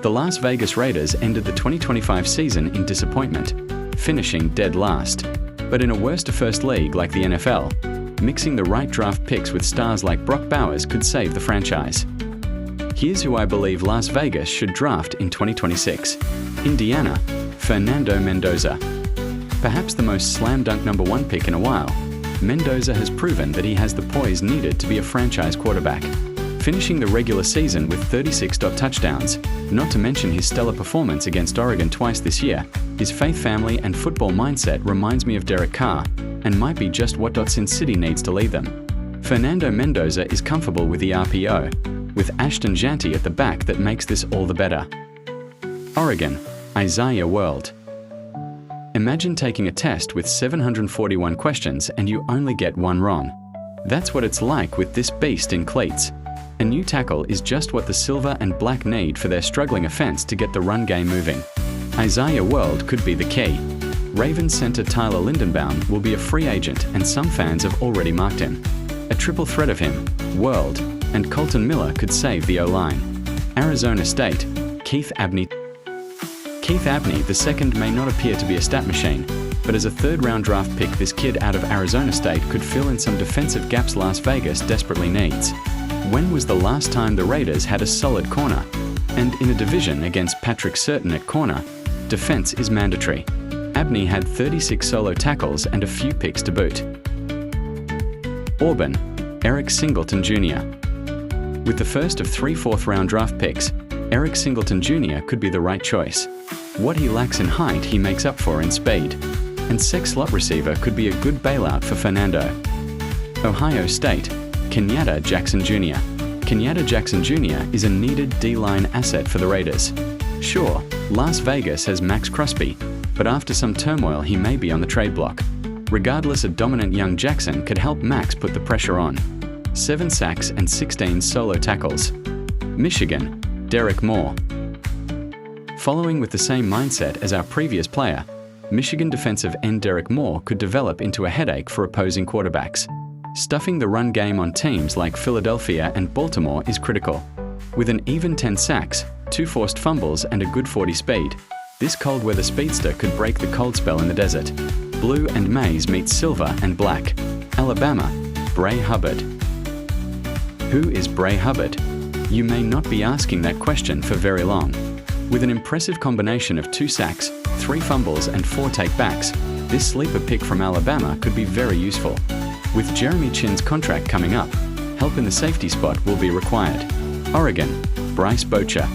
The Las Vegas Raiders ended the 2025 season in disappointment, finishing dead last. But in a worst-to-first league like the NFL, mixing the right draft picks with stars like Brock Bowers could save the franchise. Here's who I believe Las Vegas should draft in 2026. Indiana, Fernando Mendoza. Perhaps the most slam-dunk #1 pick in a while, Mendoza has proven that he has the poise needed to be a franchise quarterback. Finishing the regular season with 36 touchdowns, not to mention his stellar performance against Oregon twice this year, his faith family and football mindset reminds me of Derek Carr, and might be just what Sin City needs to lead them. Fernando Mendoza is comfortable with the RPO, with Ashton Jeanty at the back that makes this all the better. Oregon, Isaiah World. Imagine taking a test with 741 questions and you only get one wrong. That's what it's like with this beast in cleats. A new tackle is just what the silver and black need for their struggling offense to get the run game moving. Isaiah World could be the key. Ravens center Tyler Lindenbaum will be a free agent and some fans have already marked him. A triple threat of him, World, and Colton Miller could save the O-line. Arizona State, Keith Abney. Keith Abney II may not appear to be a stat machine, but as a third-round draft pick, this kid out of Arizona State could fill in some defensive gaps Las Vegas desperately needs. When was the last time the Raiders had a solid corner? And in a division against Patrick Surtain at corner, defense is mandatory. Abney had 36 solo tackles and a few picks to boot. Auburn, Eric Singleton Jr. With the first of 3 fourth-round draft picks, Eric Singleton Jr. could be the right choice. What he lacks in height, he makes up for in speed. And sex slot receiver could be a good bailout for Fernando. Ohio State, Kenyatta Jackson Jr. Kenyatta Jackson Jr. is a needed D-line asset for the Raiders. Sure, Las Vegas has Max Crosby, but after some turmoil he may be on the trade block. Regardless, a dominant young Jackson could help Max put the pressure on. 7 sacks and 16 solo tackles. Michigan, Derek Moore. Following with the same mindset as our previous player, Michigan defensive end Derek Moore could develop into a headache for opposing quarterbacks. Stuffing the run game on teams like Philadelphia and Baltimore is critical. With an even 10 sacks, 2 forced fumbles and a good 40 speed, this cold-weather speedster could break the cold spell in the desert. Blue and maize meet silver and black. Alabama, Bray Hubbard. Who is Bray Hubbard? You may not be asking that question for very long. With an impressive combination of 2 sacks, 3 fumbles and 4 takebacks, this sleeper pick from Alabama could be very useful. With Jeremy Chinn's contract coming up, help in the safety spot will be required. Oregon, Bryce Boettcher.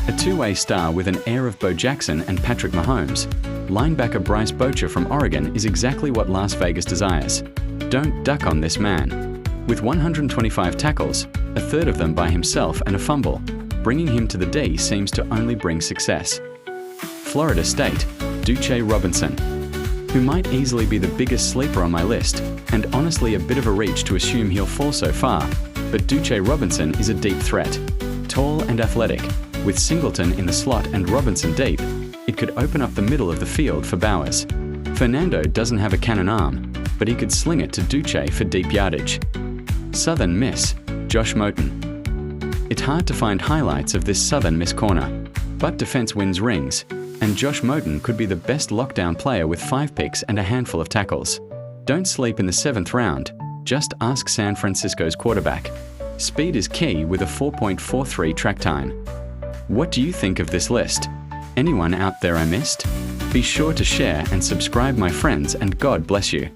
A two-way star with an air of Bo Jackson and Patrick Mahomes, linebacker Bryce Boettcher from Oregon is exactly what Las Vegas desires. Don't duck on this man. With 125 tackles, a third of them by himself and a fumble, bringing him to the D seems to only bring success. Florida State, Duche Robinson, who might easily be the biggest sleeper on my list, and honestly a bit of a reach to assume he'll fall so far, but Duche Robinson is a deep threat. Tall and athletic, with Singleton in the slot and Robinson deep, it could open up the middle of the field for Bowers. Fernando doesn't have a cannon arm, but he could sling it to Duche for deep yardage. Southern Miss, Josh Moten. It's hard to find highlights of this Southern Miss corner, but defense wins rings, and Josh Moten could be the best lockdown player with 5 picks and a handful of tackles. Don't sleep in the 7th round, just ask San Francisco's quarterback. Speed is key with a 4.43 track time. What do you think of this list? Anyone out there I missed? Be sure to share and subscribe, my friends, and God bless you.